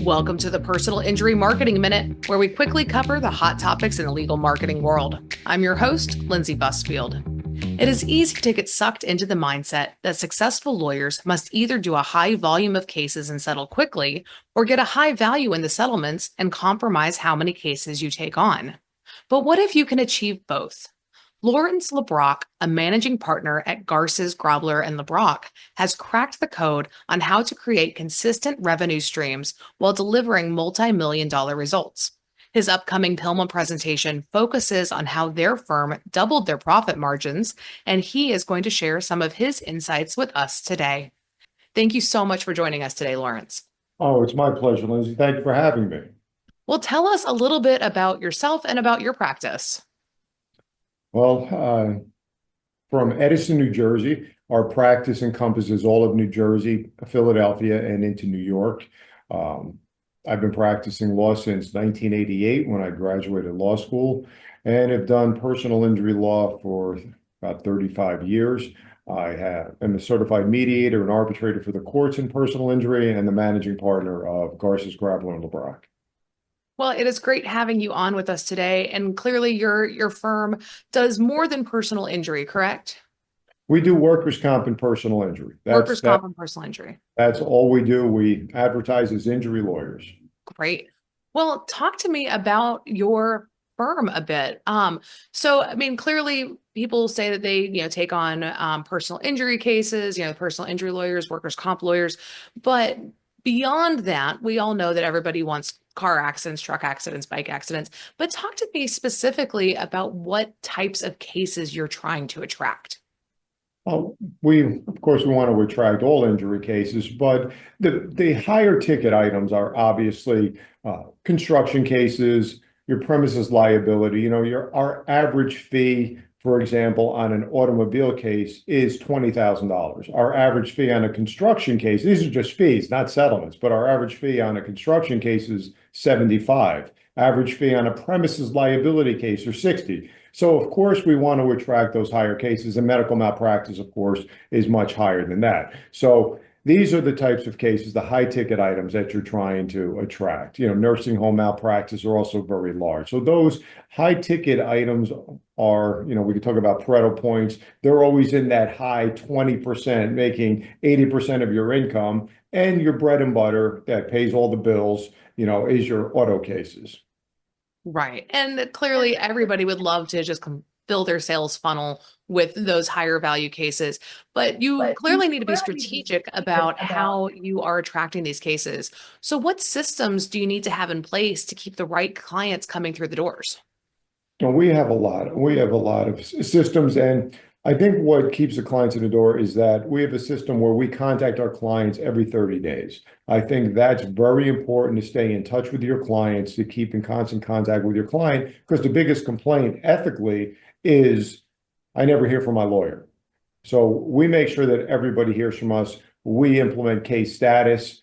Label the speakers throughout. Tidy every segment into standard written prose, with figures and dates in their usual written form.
Speaker 1: Welcome to the Personal Injury Marketing Minute, where we quickly cover the hot topics in the legal marketing world. I'm your host, Lindsay Busfield. It is easy to get sucked into the mindset that successful lawyers must either do a high volume of cases and settle quickly, or get a high value in the settlements and compromise how many cases you take on. But what if you can achieve both? LeBrocq, a managing partner at Garces, Grabler, and LeBrocq, has cracked the code on how to create consistent revenue streams while delivering multi-million-dollar results. His upcoming PILMMA presentation focuses on how their firm doubled their profit margins, and he is going to share some of his insights with us today. Thank you so much for joining us today, Lawrence.
Speaker 2: Oh, it's my pleasure, Lindsay. Thank you for having me.
Speaker 1: Well, tell us a little bit about yourself and about your practice.
Speaker 2: Well, from Edison, New Jersey, our practice encompasses all of New Jersey, Philadelphia, and into New York. I've been practicing law since 1988 when I graduated law school, and have done personal injury law for about 35 years. I'm a certified mediator and arbitrator for the courts in personal injury and the managing partner of Garces, Grabler, and LeBrocq.
Speaker 1: Well, it is great having you on with us today. And clearly your firm does more than personal injury, correct?
Speaker 2: We do workers' comp and personal injury.
Speaker 1: Workers' comp and personal injury.
Speaker 2: That's all we do. We advertise as injury lawyers.
Speaker 1: Great. Well, talk to me about your firm a bit. Clearly people say that they, take on personal injury cases, personal injury lawyers, workers' comp lawyers. But beyond that, we all know that everybody wants car accidents, truck accidents, bike accidents. But talk to me specifically about what types of cases you're trying to attract.
Speaker 2: Of course, we want to attract all injury cases, but the higher ticket items are obviously construction cases, your premises liability. Our average fee, for example, on an automobile case is $20,000. Our average fee on a construction case, these are just fees, not settlements, but our average fee on a construction case is $75. Average fee on a premises liability case are $60. So, of course, we want to attract those higher cases, and medical malpractice, of course, is much higher than that. So these are the types of cases, the high ticket items that you're trying to attract. Nursing home malpractice are also very large. So those high ticket items are, we can talk about Pareto points. They're always in that high 20%, making 80% of your income, and your bread and butter that pays all the bills, is your auto cases.
Speaker 1: Right. And clearly everybody would love to just fill their sales funnel with those higher value cases, but you clearly need to be strategic about how you are attracting these cases. So what systems do you need to have in place to keep the right clients coming through the doors?
Speaker 2: We have a lot of systems, and I think what keeps the clients in the door is that we have a system where we contact our clients every 30 days. I think that's very important, to stay in touch with your clients, to keep in constant contact with your client, because the biggest complaint ethically is, I never hear from my lawyer. So we make sure that everybody hears from us. We implement case status.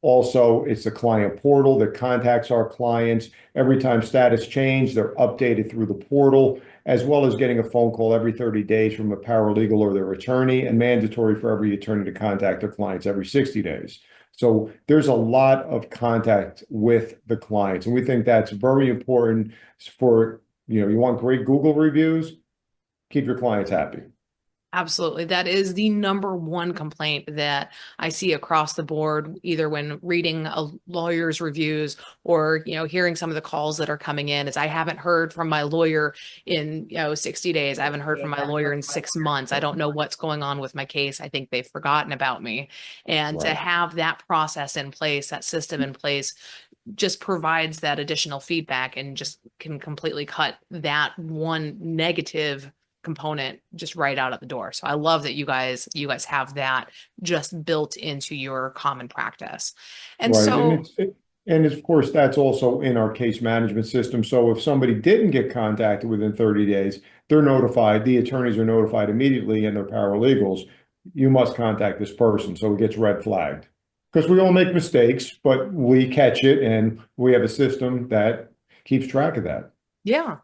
Speaker 2: Also, it's a client portal that contacts our clients. Every time status change, they're updated through the portal, as well as getting a phone call every 30 days from a paralegal or their attorney, and mandatory for every attorney to contact their clients every 60 days. So there's a lot of contact with the clients, and we think that's very important for, you want great Google reviews, keep your clients happy.
Speaker 1: Absolutely. That is the number one complaint that I see across the board, either when reading a lawyer's reviews or, hearing some of the calls that are coming in, is I haven't heard from my lawyer in, 60 days. I haven't heard from my lawyer in 6 months. I don't know what's going on with my case. I think they've forgotten about me. And to have that process in place, that system in place, just provides that additional feedback and just can completely cut that one negative component just right out of the door. So I love that you guys have that just built into your common practice. And
Speaker 2: right.
Speaker 1: so,
Speaker 2: and of course, that's also in our case management system. So if somebody didn't get contacted within 30 days, they're notified, the attorneys are notified immediately, and their paralegals, you must contact this person. So it gets red flagged, because we all make mistakes, but we catch it, and we have a system that keeps track of that.
Speaker 1: yeah.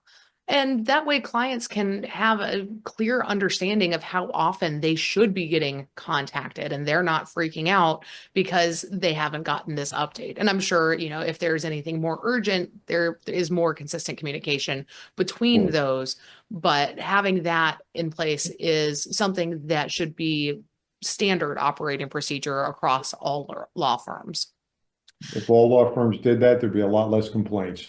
Speaker 1: And that way, clients can have a clear understanding of how often they should be getting contacted, and they're not freaking out because they haven't gotten this update. And I'm sure, if there's anything more urgent, there is more consistent communication between
Speaker 2: Well,
Speaker 1: those. But having that in place is something that should be standard operating procedure across all law firms.
Speaker 2: if all law firms did that, there'd be a lot less complaints.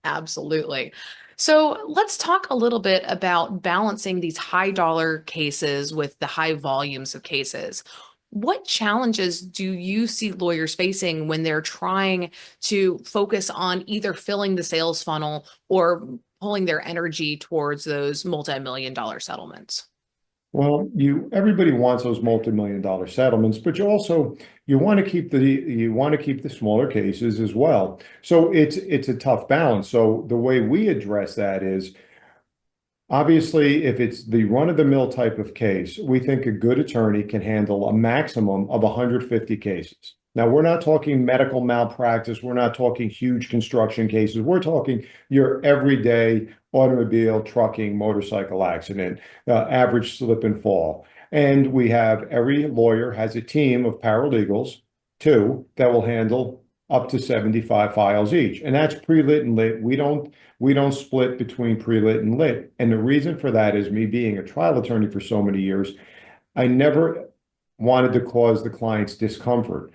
Speaker 1: Absolutely. So let's talk a little bit about balancing these high dollar cases with the high volumes of cases. What challenges do you see lawyers facing when they're trying to focus on either filling the sales funnel or pulling their energy towards those multi-million dollar settlements?
Speaker 2: Well, everybody wants those multi-million dollar settlements, but you want to keep the smaller cases as well. So it's a tough balance. So the way we address that is obviously, if it's the run-of-the-mill type of case, we think a good attorney can handle a maximum of 150 cases. Now, we're not talking medical malpractice. We're not talking huge construction cases. We're talking your everyday automobile, trucking, motorcycle accident, average slip and fall. And every lawyer has a team of paralegals, two, that will handle up to 75 files each. And that's pre-lit and lit. We don't split between pre-lit and lit. And the reason for that is me being a trial attorney for so many years, I never wanted to cause the clients discomfort.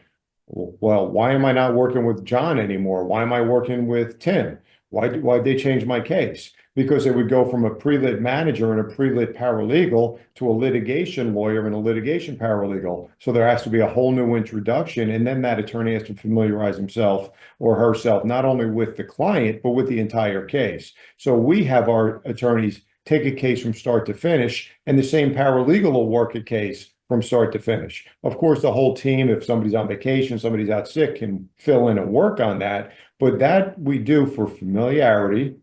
Speaker 2: Well, why am I not working with John anymore? Why am I working with Tim? Why'd they change my case? Because it would go from a pre-lit manager and a pre-lit paralegal to a litigation lawyer and a litigation paralegal. So there has to be a whole new introduction. And then that attorney has to familiarize himself or herself, not only with the client, but with the entire case. So we have our attorneys take a case from start to finish, and the same paralegal will work a case from start to finish. Of course, the whole team, if somebody's on vacation, somebody's out sick, can fill in and work on that. But that we do for familiarity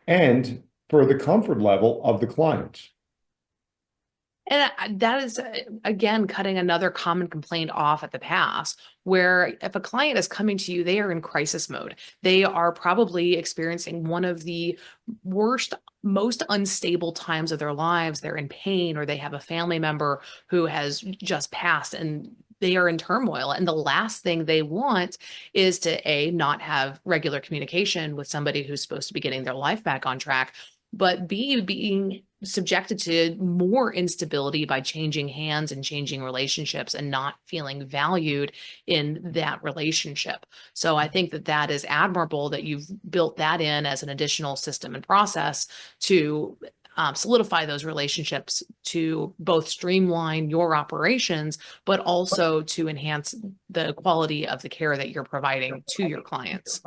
Speaker 2: and for the comfort level of the clients.
Speaker 1: And that is, again, cutting another common complaint off at the pass, where if a client is coming to you, they are in crisis mode. They are probably experiencing one of the worst, most unstable times of their lives. They're in pain, or they have a family member who has just passed, and they are in turmoil. And the last thing they want is to, A, not have regular communication with somebody who's supposed to be getting their life back on track, but B, being subjected to more instability by changing hands and changing relationships and not feeling valued in that relationship. So I think that that is admirable that you've built that in as an additional system and process to solidify those relationships, to both streamline your operations, but also to enhance the quality of the care that you're providing to your clients.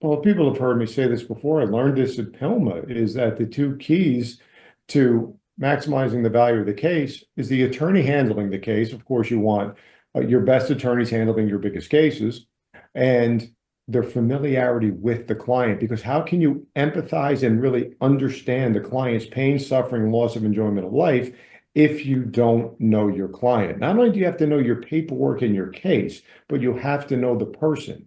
Speaker 2: Well, people have heard me say this before. I learned this at PILMMA, is that the two keys to maximizing the value of the case is the attorney handling the case. Of course, you want your best attorneys handling your biggest cases, and their familiarity with the client, because how can you empathize and really understand the client's pain, suffering, loss of enjoyment of life if you don't know your client? Not only do you have to know your paperwork and your case, but you have to know the person.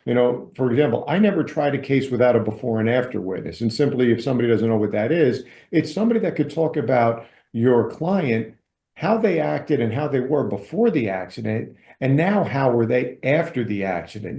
Speaker 2: For example, I never tried a case without a before and after witness. And simply, if somebody doesn't know what that is, it's somebody that could talk about your client, how they acted and how they were before the accident, and now how were they after the accident.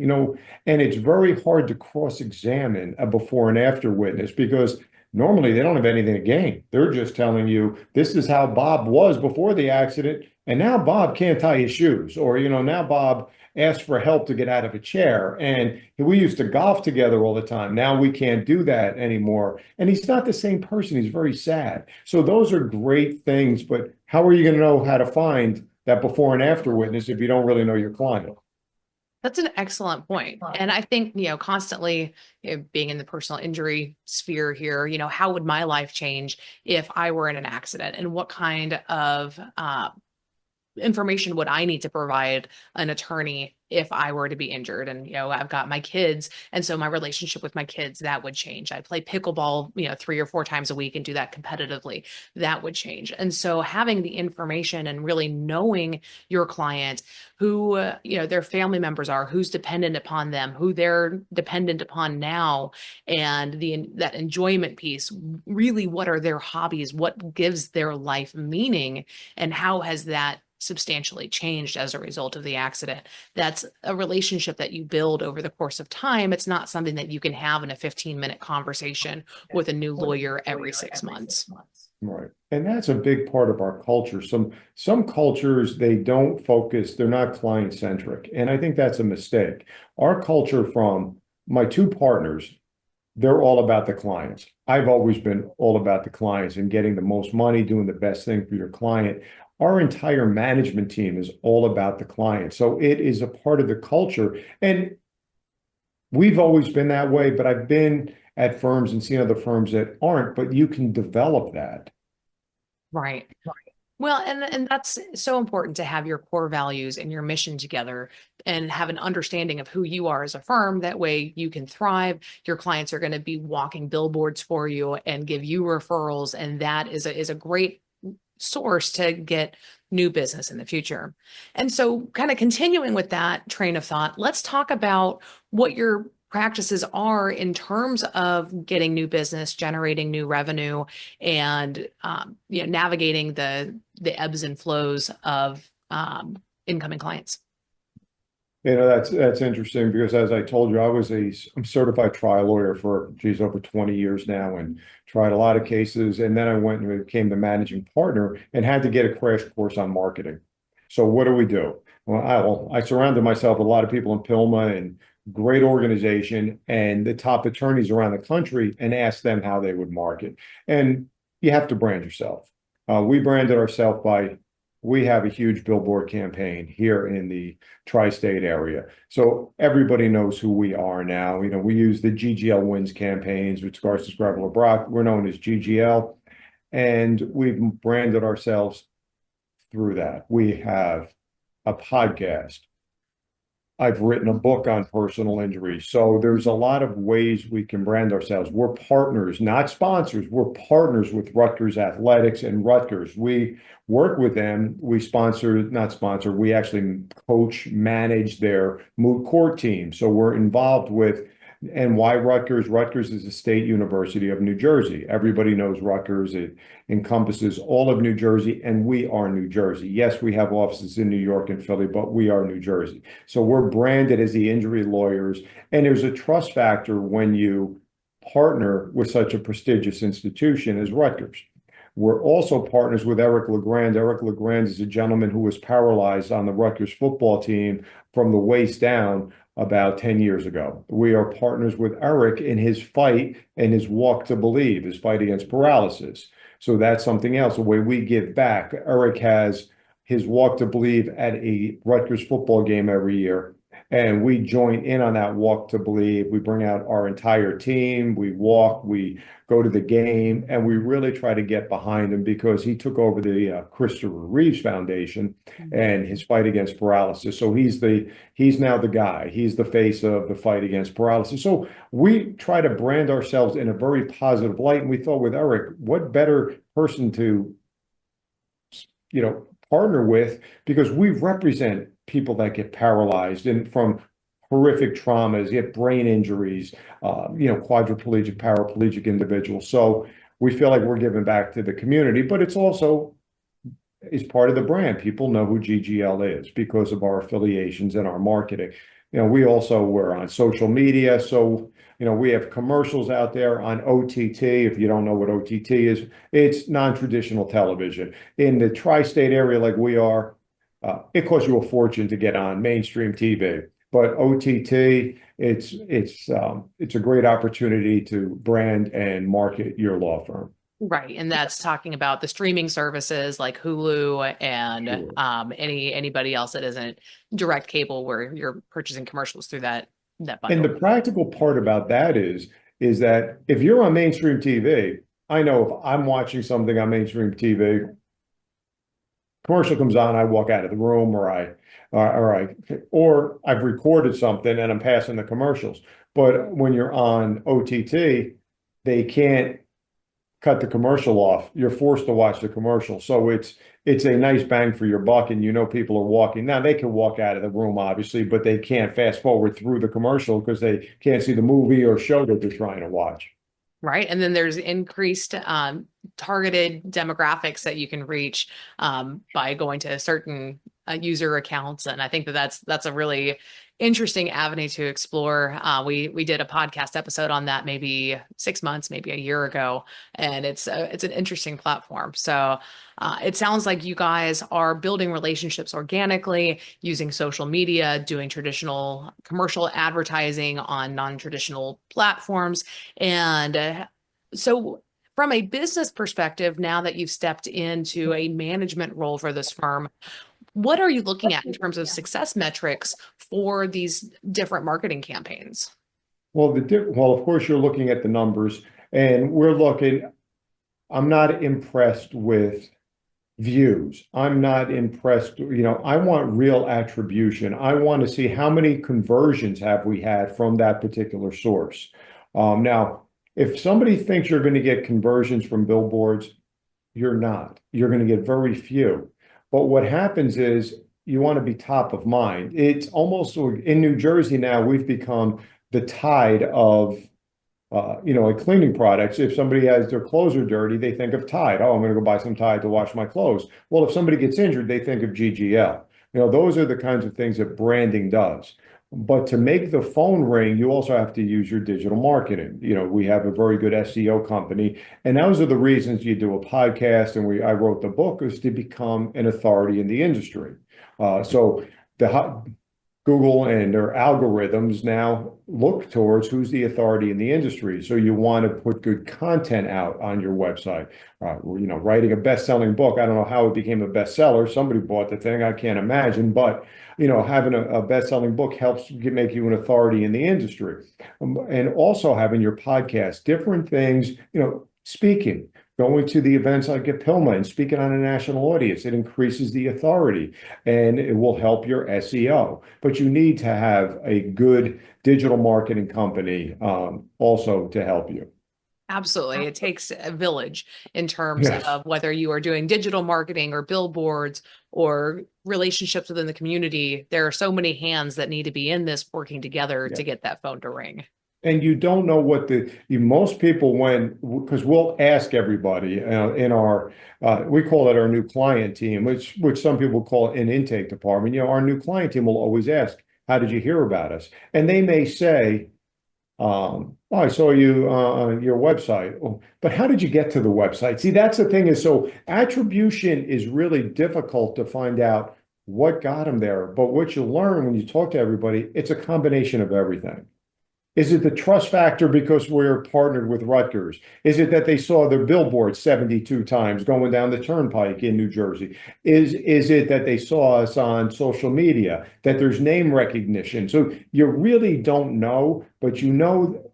Speaker 2: And it's very hard to cross-examine a before and after witness, because normally they don't have anything to gain. They're just telling you, this is how Bob was before the accident, and now Bob can't tie his shoes, or now Bob asked for help to get out of a chair, and we used to golf together all the time. Now we can't do that anymore. And he's not the same person. He's very sad. So those are great things, but how are you going to know how to find that before and after witness if you don't really know your client?
Speaker 1: That's an excellent point. And I think, constantly, being in the personal injury sphere here, how would my life change if I were in an accident, and what kind of information would I need to provide an attorney if I were to be injured? And, I've got my kids. And so my relationship with my kids, that would change. I play pickleball, 3 or 4 times a week and do that competitively. That would change. And so having the information and really knowing your client, who, their family members are, who's dependent upon them, who they're dependent upon now, and that enjoyment piece, really, what are their hobbies? What gives their life meaning? And how has that substantially changed as a result of the accident? That's a relationship that you build over the course of time. It's not something that you can have in a 15-minute conversation with a new lawyer every 6 months.
Speaker 2: Right. And that's a big part of our culture. Some cultures, they don't focus, they're not client centric. And I think that's a mistake. Our culture, from my two partners, they're all about the clients. I've always been all about the clients and getting the most money, doing the best thing for your client. Our entire management team is all about the client. So it is a part of the culture. And we've always been that way, but I've been at firms and seen other firms that aren't, but you can develop that.
Speaker 1: Right. Well, and that's so important to have your core values and your mission together and have an understanding of who you are as a firm. That way you can thrive. Your clients are going to be walking billboards for you and give you referrals. And that is a great source to get new business in the future. And so, kind of continuing with that train of thought, let's talk about what your practices are in terms of getting new business, generating new revenue, and navigating the ebbs and flows of incoming clients.
Speaker 2: That's interesting because, as I told you, I'm certified trial lawyer for over 20 years now, and tried a lot of cases. And then I went and became the managing partner and had to get a crash course on marketing. So what do we do? Well, I surrounded myself with a lot of people in PILMMA and great organization and the top attorneys around the country, and asked them how they would market. And you have to brand yourself. We branded ourselves by, we have a huge billboard campaign here in the tri-state area. So everybody knows who we are now. We use the GGL Wins campaigns, which Garces, Grabler, LeBrocq. We're known as GGL, and we've branded ourselves through that. We have a podcast. I've written a book on personal injury. So there's a lot of ways we can brand ourselves. We're partners, not sponsors. We're partners with Rutgers Athletics and Rutgers. We work with them. We not sponsor, we actually coach, manage their moot court team. So we're involved with. And why Rutgers? Rutgers is a state university of New Jersey. Everybody knows Rutgers. It encompasses all of New Jersey, and we are New Jersey. Yes, we have offices in New York and Philly, but we are New Jersey. So we're branded as the injury lawyers, and there's a trust factor when you partner with such a prestigious institution as Rutgers. We're also partners with Eric LeGrand. Eric LeGrand is a gentleman who was paralyzed on the Rutgers football team from the waist down about 10 years ago. We are partners with Eric in his fight and his walk to believe, his fight against paralysis. So that's something else, the way we give back. Eric has his walk to believe at a Rutgers football game every year, and we join in on that walk to believe. We bring out our entire team, we walk, we go to the game, and we really try to get behind him because he took over the Christopher Reeves Foundation and his fight against paralysis. So he's now the guy. He's the face of the fight against paralysis. So we try to brand ourselves in a very positive light. And we thought, with Eric, what better person to, partner with, because we represent people that get paralyzed and from horrific traumas, get brain injuries, quadriplegic, paraplegic individuals. So we feel like we're giving back to the community, but it's also is part of the brand. People know who GGL is because of our affiliations and our marketing. We also were on social media. So, we have commercials out there on OTT. If you don't know what OTT is, it's non-traditional television. In the tri-state area like we are, it costs you a fortune to get on mainstream TV. But OTT, it's a great opportunity to brand and market your law firm.
Speaker 1: Right. And that's talking about the streaming services like Hulu and
Speaker 2: Sure.
Speaker 1: anybody else that isn't direct cable, where you're purchasing commercials through that
Speaker 2: And the
Speaker 1: bundle.
Speaker 2: practical part about that is that if you're on mainstream TV, I know if I'm watching something on mainstream TV, Commercial comes on, I walk out of the room, or I've recorded something and I'm passing the commercials. But when you're on OTT, they can't cut the commercial off. You're forced to watch the commercial. So it's a nice bang for your buck, and you know people are walking. Now they can walk out of the room, obviously, but they can't fast forward through the commercial because they can't see the movie or show that they're trying to watch.
Speaker 1: Right. And then there's increased targeted demographics that you can reach by going to certain user accounts. And I think that that's a really interesting avenue to explore. We did a podcast episode on that maybe 6 months, maybe a year ago, and it's an interesting platform. So it sounds like you guys are building relationships organically, using social media, doing traditional commercial advertising on non-traditional platforms. And so, from a business perspective, now that you've stepped into a management role for this firm, what are you looking at in terms of success metrics for these different marketing campaigns?
Speaker 2: Well, of course, you're looking at the numbers, and we're looking. I'm not impressed with views. I'm not impressed. I want real attribution. I want to see how many conversions have we had from that particular source. Now, if somebody thinks you're going to get conversions from billboards, you're not. You're going to get very few. But what happens is you want to be top of mind. It's almost in New Jersey now, we've become the tide of like cleaning products. If somebody has their clothes are dirty, they think of Tide. Oh, I'm going to go buy some Tide to wash my clothes. Well, if somebody gets injured, they think of GGL. Those are the kinds of things that branding does. But to make the phone ring, you also have to use your digital marketing. We have a very good SEO company, and those are the reasons you do a podcast. And I wrote the book is to become an authority in the industry. So the Google and their algorithms now look towards who's the authority in the industry. So you want to put good content out on your website. Writing a best-selling book. I don't know how it became a bestseller. Somebody bought the thing. I can't imagine. But having a best-selling book helps make you an authority in the industry. And also having your podcast, different things. Speaking. Going to the events like at PILMMA and speaking on a national audience, it increases the authority and it will help your SEO. But you need to have a good digital marketing company also to help you.
Speaker 1: Absolutely. It takes a village in terms
Speaker 2: Yes.
Speaker 1: of whether you are doing digital marketing or billboards or relationships within the community. There are so many hands that need to be in this working together to get that phone to ring.
Speaker 2: And you don't know what most people because we'll ask everybody in our, we call it our new client team, which some people call an intake department. Our new client team will always ask, how did you hear about us? And they may say, oh, I saw you on your website. Oh, but how did you get to the website? See, that's the thing is, so attribution is really difficult to find out what got them there. But what you learn when you talk to everybody, it's a combination of everything. Is it the trust factor because we're partnered with Rutgers? Is it that they saw their billboard 72 times going down the turnpike in New Jersey? Is it that they saw us on social media, that there's name recognition? So you really don't know, but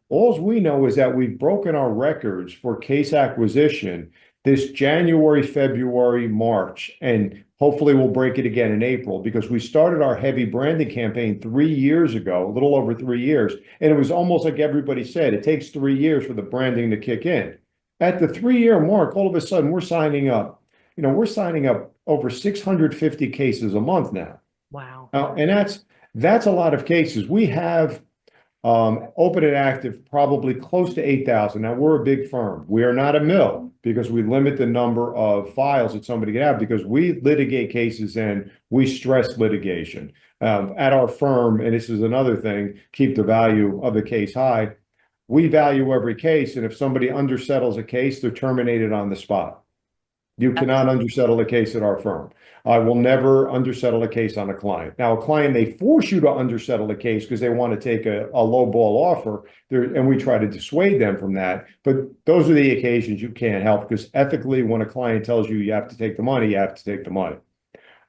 Speaker 2: all we know is that we've broken our records for case acquisition this January, February, March, and hopefully we'll break it again in April because we started our heavy branding campaign 3 years ago, a little over 3 years. And it was almost like everybody said, it takes 3 years for the branding to kick in. At the 3-year mark, all of a sudden we're signing up over 650 cases a month now.
Speaker 1: Wow.
Speaker 2: And that's a lot of cases. We have open and active, probably close to 8,000. Now, we're a big firm. We are not a mill because we limit the number of files that somebody can have because we litigate cases and we stress litigation. At our firm, and this is another thing, keep the value of the case high. We value every case, and if somebody undersettles a case, they're terminated on the spot. You cannot undersettle a case at our firm. I will never undersettle a case on a client. Now, a client may force you to undersettle a case because they want to take a low ball offer, and we try to dissuade them from that. But those are the occasions you can't help because ethically, when a client tells you you have to take the money, you have to take the money.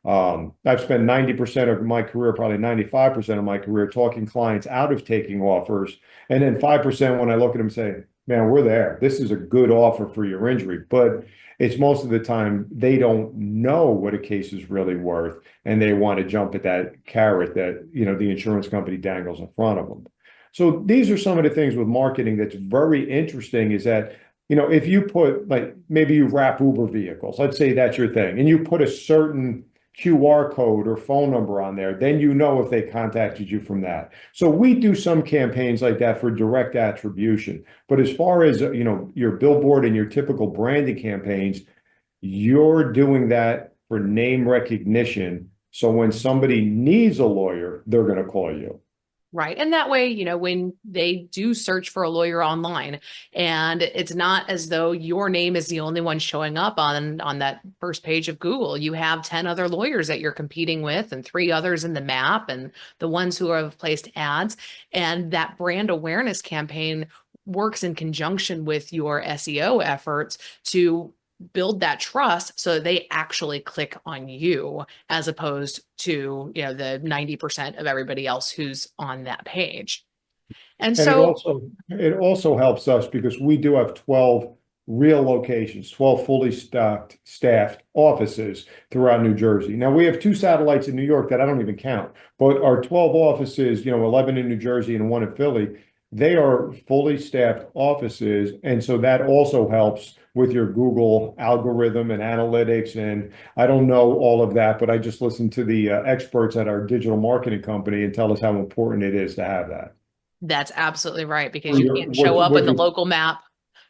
Speaker 2: I've spent 90% of my career, probably 95% of my career, talking clients out of taking offers. And then 5% when I look at them say, man, we're there. This is a good offer for your injury. But it's most of the time they don't know what a case is really worth, and they want to jump at that carrot that, the insurance company dangles in front of them. So these are some of the things with marketing that's very interesting is that, if you put like maybe you wrap Uber vehicles, let's say that's your thing, and you put a certain QR code or phone number on there, then you know if they contacted you from that. So we do some campaigns like that for direct attribution. But as far as, your billboard and your typical branding campaigns, you're doing that for name recognition. So when somebody needs a lawyer, they're going to call you.
Speaker 1: Right. And that way, when they do search for a lawyer online, and it's not as though your name is the only one showing up on that first page of Google. You have 10 other lawyers that you're competing with and three others in the map and the ones who have placed ads. And that brand awareness campaign works in conjunction with your SEO efforts to build that trust so that they actually click on you as opposed to the 90% of everybody else who's on that page. And
Speaker 2: And
Speaker 1: so
Speaker 2: it also helps us because we do have 12 real locations, 12 fully staffed offices throughout New Jersey. Now we have two satellites in New York that I don't even count, but our 12 offices, 11 in New Jersey and one in Philly, they are fully staffed offices. And so that also helps with your Google algorithm and analytics. And I don't know all of that, but I just listen to the experts at our digital marketing company and tell us how important it is to have that.
Speaker 1: that's absolutely right, because
Speaker 2: Or
Speaker 1: you
Speaker 2: your
Speaker 1: can't show up
Speaker 2: what
Speaker 1: in the
Speaker 2: you
Speaker 1: local map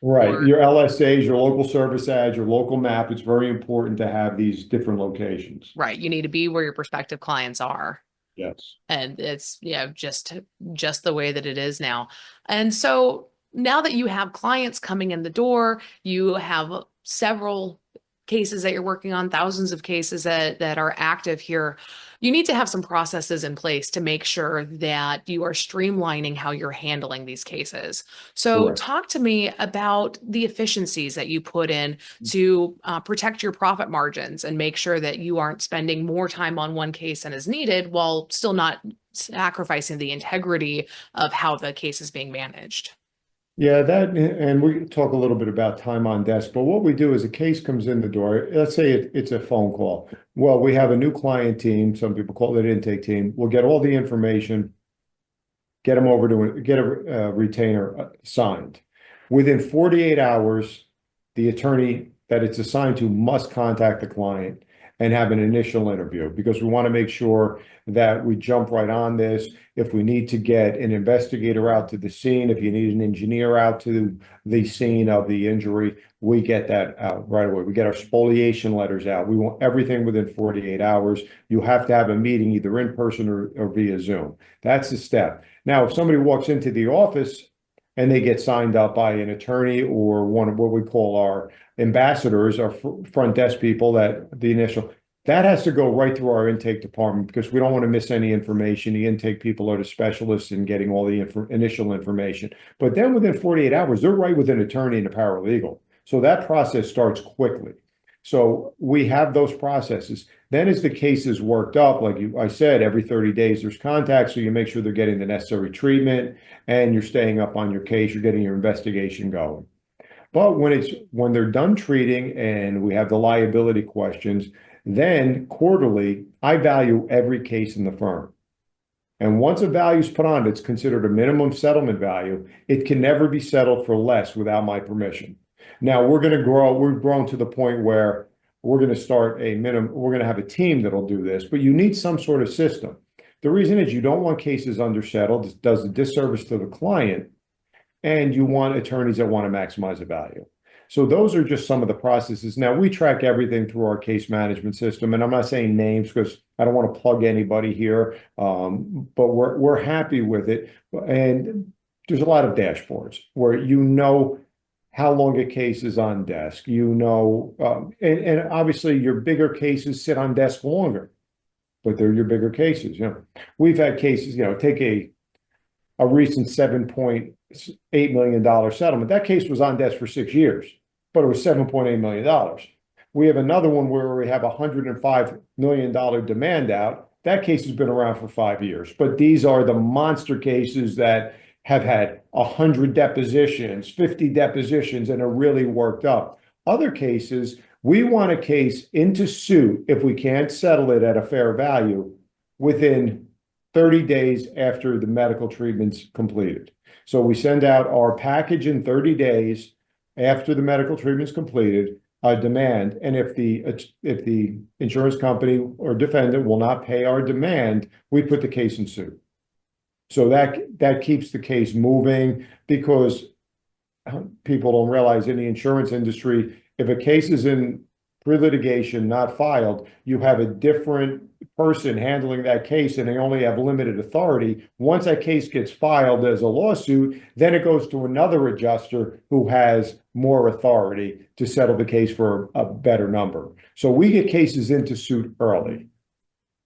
Speaker 2: right,
Speaker 1: or
Speaker 2: your LSAs, your local service ads, your local map. It's very important to have these different locations.
Speaker 1: right. You need to be where your prospective clients are.
Speaker 2: Yes.
Speaker 1: And it's just the way that it is now. And so now that you have clients coming in the door, you have several cases that you're working on, thousands of cases that are active here. You need to have some processes in place to make sure that you are streamlining how you're handling these cases. So
Speaker 2: Correct.
Speaker 1: talk to me about the efficiencies that you put in to protect your profit margins and make sure that you aren't spending more time on one case than is needed while still not sacrificing the integrity of how the case is being managed.
Speaker 2: Yeah, and we talk a little bit about time on desk, but what we do is a case comes in the door. Let's say it's a phone call. Well, we have a new client team. Some people call it intake team. We'll get all the information, get them over to get a retainer signed. Within 48 hours, the attorney that it's assigned to must contact the client and have an initial interview because we want to make sure that we jump right on this. If we need to get an investigator out to the scene, if you need an engineer out to the scene of the injury, we get that out right away. We get our spoliation letters out. We want everything within 48 hours. You have to have a meeting either in person or via Zoom. That's the step. Now, if somebody walks into the office and they get signed up by an attorney or one of what we call our ambassadors, our front desk people, that has to go right through our intake department because we don't want to miss any information. The intake people are the specialists in getting all the initial information. But then within 48 hours, they're right with an attorney and a paralegal. So that process starts quickly. So we have those processes. Then as the case is worked up, I said, every 30 days there's contact. So you make sure they're getting the necessary treatment and you're staying up on your case, you're getting your investigation going. But when they're done treating and we have the liability questions, then quarterly, I value every case in the firm. And once a value is put on, it's considered a minimum settlement value. It can never be settled for less without my permission. Now we're going to grow. We've grown to the point where we're going to start we're going to have a team that'll do this, but you need some sort of system. The reason is you don't want cases undersettled. It does a disservice to the client, and you want attorneys that want to maximize the value. So those are just some of the processes. Now we track everything through our case management system, and I'm not saying names because I don't want to plug anybody here, but we're happy with it. And there's a lot of dashboards where how long a case is on desk, and obviously your bigger cases sit on desk longer, but they're your bigger cases. We've had cases, take a recent $7.8 million settlement. That case was on desk for 6 years, but it was $7.8 million. We have another one where we have a $105 million demand out. That case has been around for 5 years, but these are the monster cases that have had 100 depositions, 50 depositions, and are really worked up. Other cases, we want a case into suit if we can't settle it at a fair value within 30 days after the medical treatment's completed. So we send out our package in 30 days after the medical treatment's completed, a demand, and if the insurance company or defendant will not pay our demand, we put the case in suit. So that keeps the case moving, because people don't realize in the insurance industry, if a case is in pre-litigation, not filed, you have a different person handling that case and they only have limited authority. Once that case gets filed as a lawsuit, then it goes to another adjuster who has more authority to settle the case for a better number. So we get cases into suit early.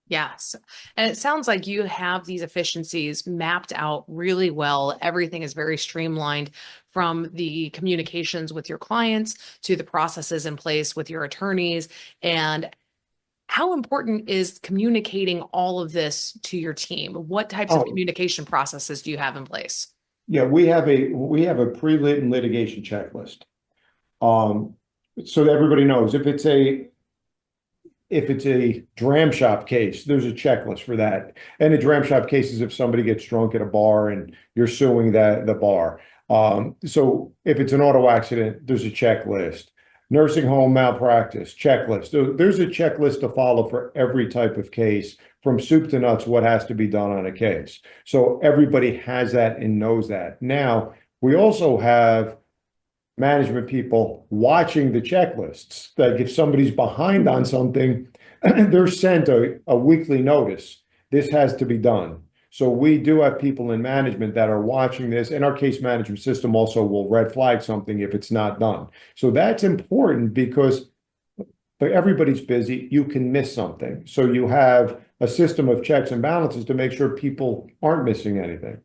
Speaker 1: Yes. And it sounds like you have these efficiencies mapped out really well. Everything is very streamlined, from the communications with your clients to the processes in place with your attorneys. And how important is communicating all of this to your team? What types of communication processes do you have in place?
Speaker 2: Yeah, we have a pre-lit and litigation checklist. So that everybody knows if it's a dram shop case, there's a checklist for that. And a dram shop case is if somebody gets drunk at a bar and you're suing the bar. So if it's an auto accident, there's a checklist. Nursing home malpractice, checklist. So there's a checklist to follow for every type of case, from soup to nuts, what has to be done on a case. So everybody has that and knows that. Now, we also have management people watching the checklists. Like if somebody's behind on something, they're sent a weekly notice. This has to be done. So we do have people in management that are watching this, and our case management system also will red flag something if it's not done. So that's important, because everybody's busy. You can miss something. So you have a system of checks and balances to make sure people aren't missing anything.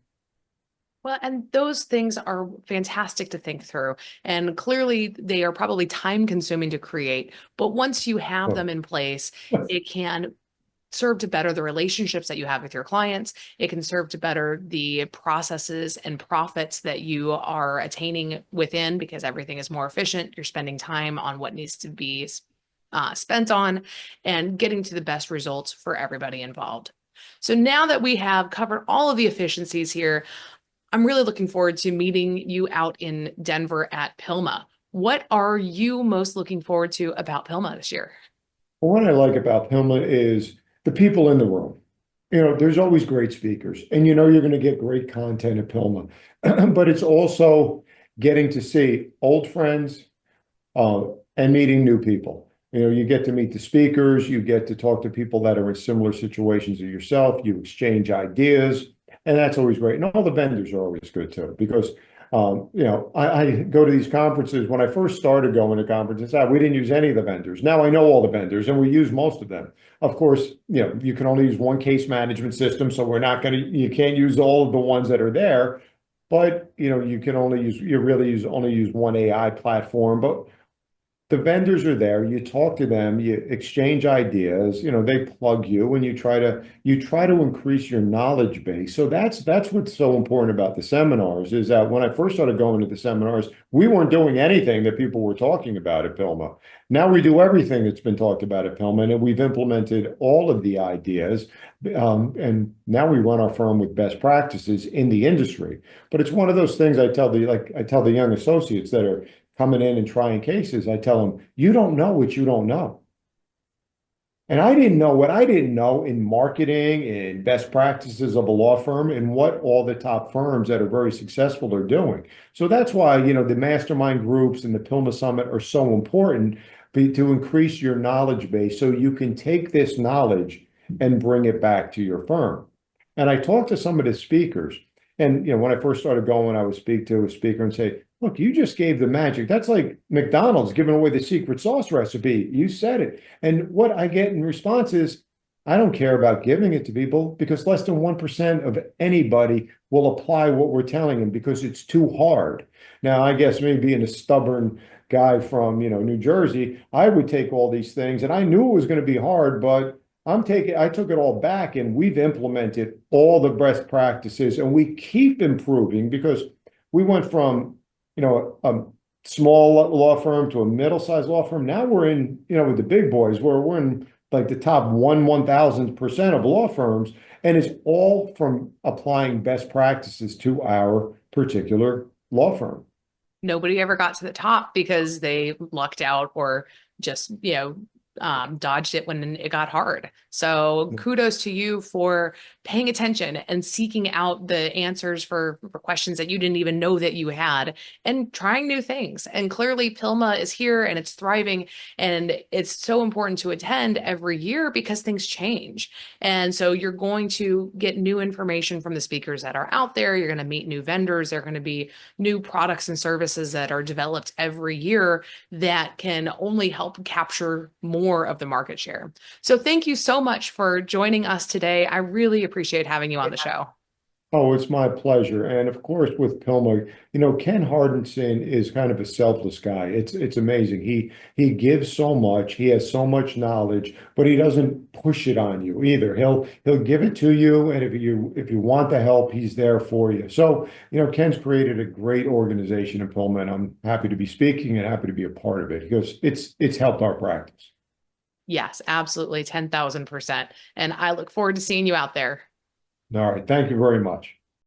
Speaker 1: Well, and those things are fantastic to think through. And clearly, they are probably time consuming to create. But once you have them in place, it can serve to better the relationships that you have with your clients. It can serve to better the processes and profits that you are attaining within, because everything is more efficient. You're spending time on what needs to be spent on, and getting to the best results for everybody involved. So now that we have covered all of the efficiencies here, I'm really looking forward to meeting you out in Denver at PILMMA. What are you most looking forward to about PILMMA this year?
Speaker 2: What I like about PILMMA is the people in the room. There's always great speakers, and you're going to get great content at PILMMA. But it's also getting to see old friends and meeting new people. You get to meet the speakers, you get to talk to people that are in similar situations as yourself, you exchange ideas, and that's always great. And all the vendors are always good too, because I go to these conferences. When I first started going to conferences, we didn't use any of the vendors. Now I know all the vendors, and we use most of them. Of course, you can only use one case management system, so you can't use all of the ones that are there. But you can only use one AI platform. But the vendors are there, you talk to them, you exchange ideas, they plug you, and you try to increase your knowledge base. So that's what's so important about the seminars, is that when I first started going to the seminars, we weren't doing anything that people were talking about at PILMMA. Now we do everything that's been talked about at PILMMA, and we've implemented all of the ideas. And now we run our firm with best practices in the industry. But it's one of those things I tell the young associates that are coming in and trying cases. I tell them, you don't know what you don't know. And I didn't know what I didn't know in marketing and best practices of a law firm, and what all the top firms that are very successful are doing. So that's why, the mastermind groups and the PILMMA Summit are so important, to increase your knowledge base so you can take this knowledge and bring it back to your firm. And I talked to some of the speakers, and when I first started going, I would speak to a speaker and say, look, you just gave the magic. That's like McDonald's giving away the secret sauce recipe. You said it. And what I get in response is, I don't care about giving it to people, because less than 1% of anybody will apply what we're telling them, because it's too hard. Now, I guess me being a stubborn guy from, New Jersey, I would take all these things, and I knew it was going to be hard, but I took it all back and we've implemented all the best practices and we keep improving because we went from, a small law firm to a middle-sized law firm. Now we're in, with the big boys where we're in like the top 1,000% of law firms. And it's all from applying best practices to our particular law firm.
Speaker 1: Nobody ever got to the top because they lucked out or just, dodged it when it got hard. So kudos to you for paying attention and seeking out the answers for questions that you didn't even know that you had and trying new things. And clearly PILMMA is here and it's thriving. And it's so important to attend every year because things change. And so you're going to get new information from the speakers that are out there. You're going to meet new vendors. There are going to be new products and services that are developed every year that can only help capture more of the market share. So thank you so much for joining us today. I really appreciate having you on the show.
Speaker 2: Oh, it's my pleasure. And of course, with PILMMA, Ken Hardinson is kind of a selfless guy. It's amazing. He gives so much. He has so much knowledge, but he doesn't push it on you either. He'll give it to you, and if you want the help, he's there for you. So, Ken's created a great organization in PILMMA, and I'm happy to be speaking and happy to be a part of it because it's helped our practice.
Speaker 1: Yes, absolutely. 10,000%. And I look forward to seeing you out there.
Speaker 2: All right. Thank you very much.